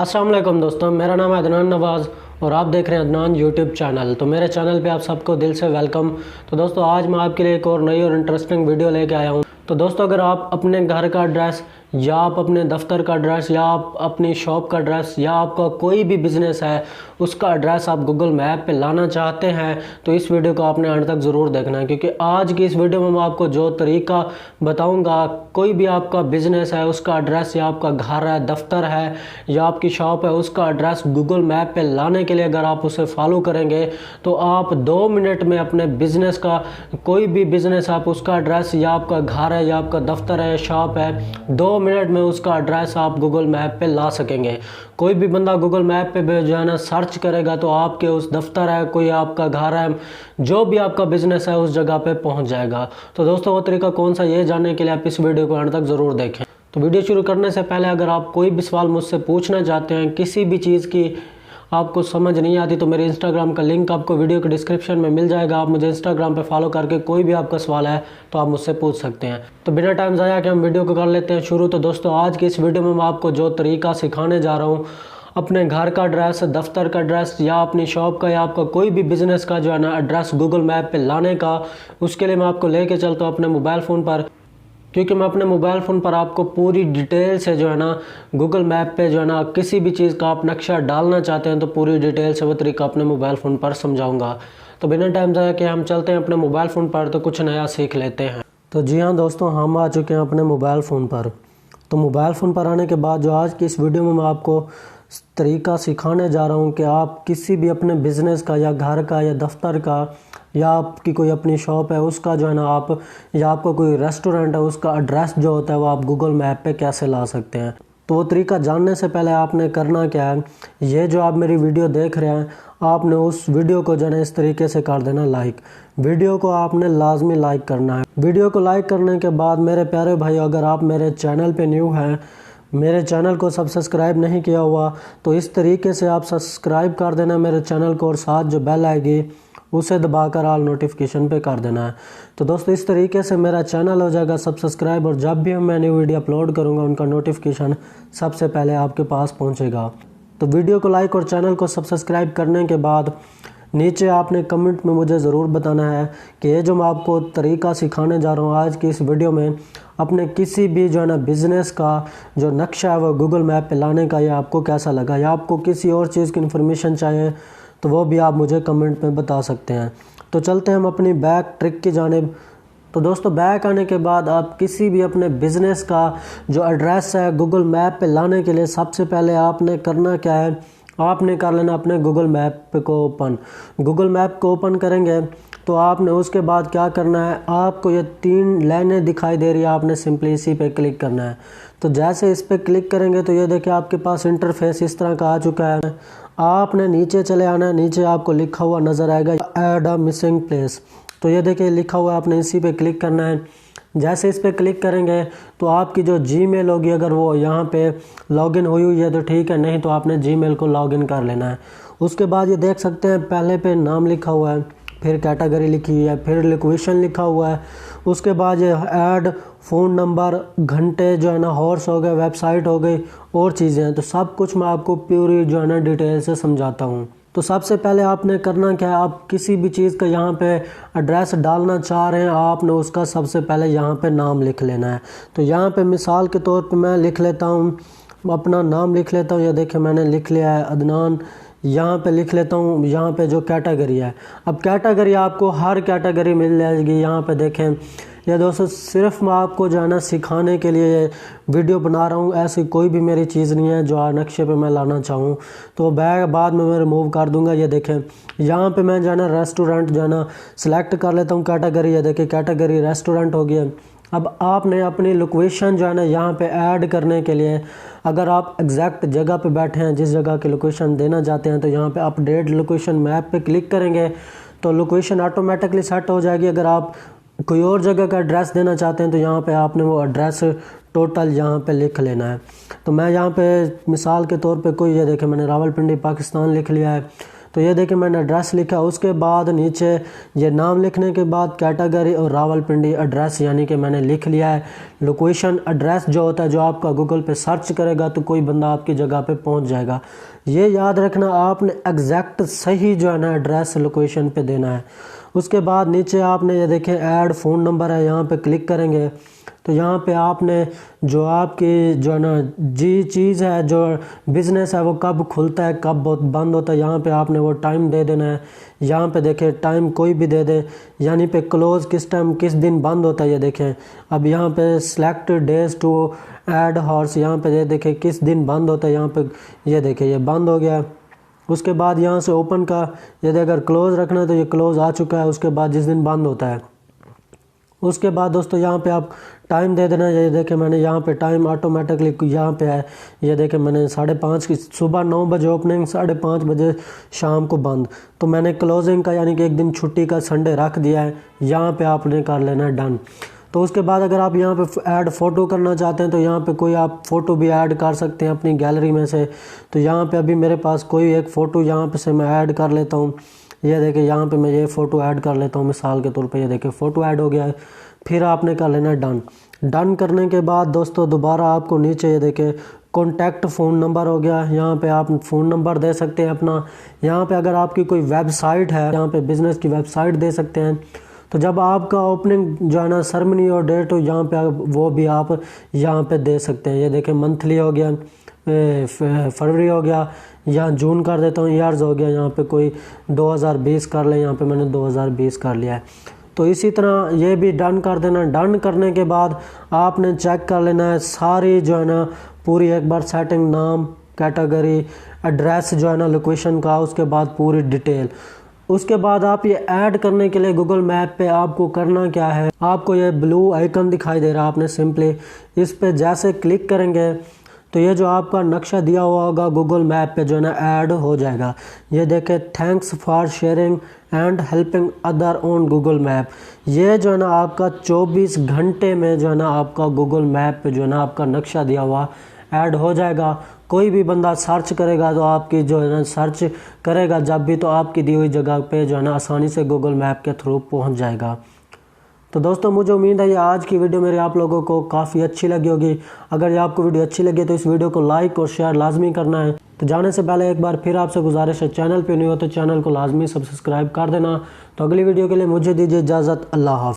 अस्सलाम वालेकुम दोस्तों, मेरा नाम है अदनान नवाज़ और आप देख रहे हैं अदनान यूट्यूब चैनल। तो मेरे चैनल पे आप सबको दिल से वेलकम। तो दोस्तों आज मैं आपके लिए एक और नई और इंटरेस्टिंग वीडियो लेके आया हूँ। तो दोस्तों अगर आप अपने घर का एड्रेस या आप अपने दफ्तर का एड्रेस या आप अपनी शॉप का एड्रेस या आपका कोई भी बिज़नेस है उसका एड्रेस आप गूगल मैप पे लाना चाहते हैं तो इस वीडियो को आपने अंत तक ज़रूर देखना है, क्योंकि आज की इस वीडियो में मैं आपको जो तरीका बताऊंगा, कोई भी आपका बिज़नेस है उसका एड्रेस या आपका घर है, दफ्तर है या आपकी शॉप है उसका एड्रेस गूगल मैप पे लाने के लिए अगर आप उसे फॉलो करेंगे तो आप 2 मिनट में अपने बिज़नेस का, कोई भी बिज़नेस आप उसका एड्रेस या आपका घर है या आपका दफ्तर है, शॉप है, 2 मिनट में उसका एड्रेस आप गूगल मैप पे ला सकेंगे। कोई भी बंदा गूगल मैप पे जो है ना सर्च करेगा तो आपके उस दफ्तर है, कोई आपका घर है, जो भी आपका बिज़नेस है उस जगह पे पहुंच जाएगा। तो दोस्तों वो तरीका कौन सा, ये जानने के लिए आप इस वीडियो को अंत तक ज़रूर देखें। तो वीडियो शुरू करने से पहले अगर आप कोई भी सवाल मुझसे पूछना चाहते हैं, किसी भी चीज़ की आपको समझ नहीं आती, तो मेरे इंस्टाग्राम का लिंक आपको वीडियो के डिस्क्रिप्शन में मिल जाएगा। आप मुझे इंस्टाग्राम पे फॉलो करके कोई भी आपका सवाल है तो आप मुझसे पूछ सकते हैं। तो बिना टाइम ज़ाया के हम वीडियो को कर लेते हैं शुरू। तो दोस्तों आज की इस वीडियो में मैं आपको जो तरीका सिखाने जा रहा हूँ अपने घर का एड्रेस, दफ्तर का एड्रेस या अपनी शॉप का या आपका कोई भी बिज़नेस का जो है ना एड्रेस गूगल मैप पे लाने का, उसके लिए मैं आपको लेके चलता हूँ अपने मोबाइल फ़ोन पर, क्योंकि मैं अपने मोबाइल फ़ोन पर आपको पूरी डिटेल से जो है ना गूगल मैप पे जो है ना किसी भी चीज़ का आप नक्शा डालना चाहते हैं तो पूरी डिटेल से वो तरीका अपने मोबाइल फ़ोन पर समझाऊंगा। तो बिना टाइम ज़ाया के हम चलते हैं अपने मोबाइल फ़ोन पर, तो कुछ नया सीख लेते हैं। तो जी हाँ दोस्तों, हम आ चुके हैं अपने मोबाइल फ़ोन पर। तो मोबाइल फ़ोन पर आने के बाद जो आज की इस वीडियो में मैं आपको तरीका सिखाने जा रहा हूँ कि आप किसी भी अपने बिज़नेस का या घर का या दफ्तर का या आपकी कोई अपनी शॉप है उसका जो है ना आप, या आपका कोई रेस्टोरेंट है उसका एड्रेस जो होता है वो आप गूगल मैप पे कैसे ला सकते हैं। तो वो तरीका जानने से पहले आपने करना क्या है, ये जो आप मेरी वीडियो देख रहे हैं आपने उस वीडियो को जो है इस तरीके से कर देना लाइक। वीडियो को आपने लाजमी लाइक करना है। वीडियो को लाइक करने के बाद मेरे प्यारे भाई, अगर आप मेरे चैनल पे न्यू हैं, मेरे चैनल को सब्सक्राइब नहीं किया हुआ तो इस तरीके से आप सब्सक्राइब कर देना मेरे चैनल को और साथ जो बेल आएगी उसे दबाकर ऑल नोटिफिकेशन पे कर देना है। तो दोस्तों इस तरीके से मेरा चैनल हो जाएगा सब्सक्राइब और जब भी मैं न्यू वीडियो अपलोड करूँगा उनका नोटिफिकेशन सबसे पहले आपके पास पहुँचेगा। तो वीडियो को लाइक और चैनल को सब्सक्राइब करने के बाद नीचे आपने कमेंट में मुझे ज़रूर बताना है कि ये जो मैं आपको तरीका सिखाने जा रहा हूँ आज की इस वीडियो में, अपने किसी भी जो है ना बिज़नेस का जो नक्शा है वो गूगल मैप पे लाने का, या आपको कैसा लगा, या आपको किसी और चीज़ की इन्फॉर्मेशन चाहिए तो वो भी आप मुझे कमेंट में बता सकते हैं। तो चलते हैं हम अपनी बैक ट्रिक की जानिब। तो दोस्तों बैक आने के बाद आप किसी भी अपने बिज़नेस का जो एड्रेस है गूगल मैप पे लाने के लिए सबसे पहले आपने करना क्या है, आपने कर लेना अपने गूगल मैप को ओपन। गूगल मैप को ओपन करेंगे तो आपने उसके बाद क्या करना है, आपको ये 3 लाइनें दिखाई दे रही है, आपने सिंपली इसी पे क्लिक करना है। तो जैसे इस पे क्लिक करेंगे तो ये देखिए आपके पास इंटरफेस इस तरह का आ चुका है। आपने नीचे चले आना है, नीचे आपको लिखा हुआ नज़र आएगा ऐड अ मिसिंग प्लेस। तो ये देखिए लिखा हुआ है, आपने इसी पे क्लिक करना है। जैसे इस पे क्लिक करेंगे तो आपकी जो जीमेल होगी अगर वो यहाँ पे लॉगिन हुई है तो ठीक है, नहीं तो आपने जीमेल को लॉगिन कर लेना है। उसके बाद ये देख सकते हैं पहले पे नाम लिखा हुआ है, फिर कैटेगरी लिखी हुई है, फिर लोकेशन लिखा हुआ है, उसके बाद ये ऐड फ़ोन नंबर, घंटे जो है ना, हॉर्स हो गए, वेबसाइट हो गई और चीज़ें हैं। तो सब कुछ मैं आपको पूरी जो है ना डिटेल से समझाता हूँ। तो सबसे पहले आपने करना क्या है, आप किसी भी चीज़ का यहाँ पे एड्रेस डालना चाह रहे हैं, आपने उसका सबसे पहले यहाँ पे नाम लिख लेना है। तो यहाँ पे मिसाल के तौर पे मैं लिख लेता हूँ, अपना नाम लिख लेता हूँ। ये देखिए मैंने लिख लिया है अदनान। यहाँ पे लिख लेता हूँ यहाँ पे जो कैटेगरी है, अब कैटेगरी आपको हर कैटेगरी मिल जाएगी। यहाँ पे देखें ये दोस्तों सिर्फ मैं आपको जो है ना सिखाने के लिए ये वीडियो बना रहा हूँ, ऐसी कोई भी मेरी चीज़ नहीं है जो नक्शे पे मैं लाना चाहूँ। तो बैग बाद में मैं रिमूव कर दूँगा। ये देखें यहाँ पे मैं जो है ना रेस्टोरेंट जो है ना सिलेक्ट कर लेता हूँ कैटेगरी। ये देखिए कैटेगरी रेस्टोरेंट हो गया। अब आपने अपनी लोकेशन जो है ना यहाँ पे ऐड करने के लिए, अगर आप एग्जैक्ट जगह पे बैठे हैं जिस जगह की लोकेशन देना चाहते हैं तो यहाँ पे अपडेट लोकेशन मैप पे क्लिक करेंगे तो लोकेशन ऑटोमेटिकली सेट हो जाएगी। अगर आप कोई और जगह का एड्रेस देना चाहते हैं तो यहाँ पे आपने वो एड्रेस टोटल यहाँ पे लिख लेना है। तो मैं यहाँ पे मिसाल के तौर पे कोई, ये देखें मैंने रावलपिंडी पाकिस्तान लिख लिया है। तो ये देखिए मैंने एड्रेस लिखा, उसके बाद नीचे ये नाम लिखने के बाद कैटेगरी और रावलपिंडी एड्रेस यानी कि मैंने लिख लिया है। लोकेशन एड्रेस जो होता है, जो आपका गूगल पे सर्च करेगा तो कोई बंदा आपकी जगह पे पहुंच जाएगा। ये याद रखना, आपने एग्जैक्ट सही जो है ना एड्रेस लोकेशन पे देना है। उसके बाद नीचे आपने ये देखें ऐड फ़ोन नंबर है, यहाँ पे क्लिक करेंगे तो यहाँ पे आपने जो आपकी जो है ना जी चीज़ है, जो बिज़नेस है वो कब खुलता है कब बंद होता है, यहाँ पे आपने वो टाइम दे देना है। यहाँ पे देखें टाइम कोई भी दे दे, यानी पे क्लोज़ किस टाइम किस दिन बंद होता है ये देखें। अब यहाँ पे select days to add horse, यहाँ पे ये देखें किस दिन बंद होता है, यहाँ पे ये देखें ये बंद हो गया। उसके बाद यहाँ से ओपन का यदि अगर क्लोज़ रखना है तो ये क्लोज़ आ चुका है, उसके बाद जिस दिन बंद होता है। उसके बाद दोस्तों यहाँ पे आप टाइम दे देना। ये देखें मैंने यहाँ पे टाइम ऑटोमेटिकली यहाँ पे है, ये देखें मैंने 5:30 की सुबह 9 बजे ओपनिंग, 5:30 बजे शाम को बंद। तो मैंने क्लोजिंग का यानी कि एक दिन छुट्टी का संडे रख दिया है। यहाँ पे आपने कर लेना है डन। तो उसके बाद अगर आप यहाँ पे ऐड फ़ोटो करना चाहते हैं तो यहाँ पे कोई आप फ़ोटो भी ऐड कर सकते हैं अपनी गैलरी में से। तो यहाँ पे अभी मेरे पास कोई एक फ़ोटो यहाँ पे से मैं ऐड कर लेता हूँ। ये देखिए यहाँ पे मैं ये फ़ोटो ऐड कर लेता हूँ मिसाल के तौर पे, ये देखिए फ़ोटो ऐड हो गया है। फिर आपने कर लेना है डन। डन करने के बाद दोस्तों दोबारा आपको नीचे ये देखें कॉन्टैक्ट फ़ोन नंबर हो गया, यहाँ पे आप फ़ोन नंबर दे सकते हैं अपना। यहाँ पे अगर आपकी कोई वेबसाइट है, यहाँ पे बिज़नेस की वेबसाइट दे सकते हैं। तो जब आपका ओपनिंग जो है ना सेरेमनी और डेट हो, यहाँ पे वो भी आप यहाँ पे दे सकते हैं। ये देखें मंथली हो गया, फरवरी हो गया, यहाँ जून कर देता हूँ, ईयर्स हो गया, यहाँ पे कोई 2020 कर लें, यहाँ पे मैंने 2020 कर लिया है। तो इसी तरह ये भी डन कर देना। डन करने के बाद आपने चेक कर लेना है सारी जो है ना पूरी एक बार सेटिंग, नाम, कैटेगरी, एड्रेस जो है ना लोकेशन का, उसके बाद पूरी डिटेल। उसके बाद आप ये ऐड करने के लिए गूगल मैप पे आपको करना क्या है, आपको ये ब्लू आइकन दिखाई दे रहा है, आपने सिंपली इस पे जैसे क्लिक करेंगे तो ये जो आपका नक्शा दिया हुआ होगा गूगल मैप पे जो है ना ऐड हो जाएगा। ये देखें thanks for sharing and helping other on Google map. ये जो है ना आपका 24 घंटे में जो है ना आपका गूगल मैप पे जो है ना आपका नक्शा दिया हुआ ऐड हो जाएगा। कोई भी बंदा सर्च करेगा तो आपकी जो है ना सर्च करेगा जब भी, तो आपकी दी हुई जगह पे जो है ना आसानी से गूगल मैप के थ्रू पहुंच जाएगा। तो दोस्तों मुझे उम्मीद है ये आज की वीडियो मेरे आप लोगों को काफ़ी अच्छी लगी होगी। अगर ये आपको वीडियो अच्छी लगी तो इस वीडियो को लाइक और शेयर लाजमी करना है। तो जाने से पहले एक बार फिर आपसे गुजारिश है, चैनल पे नहीं हो तो चैनल को लाजमी सब्सक्राइब कर देना। तो अगली वीडियो के लिए मुझे दीजिए इजाज़त। अल्लाह हाफ़िज़।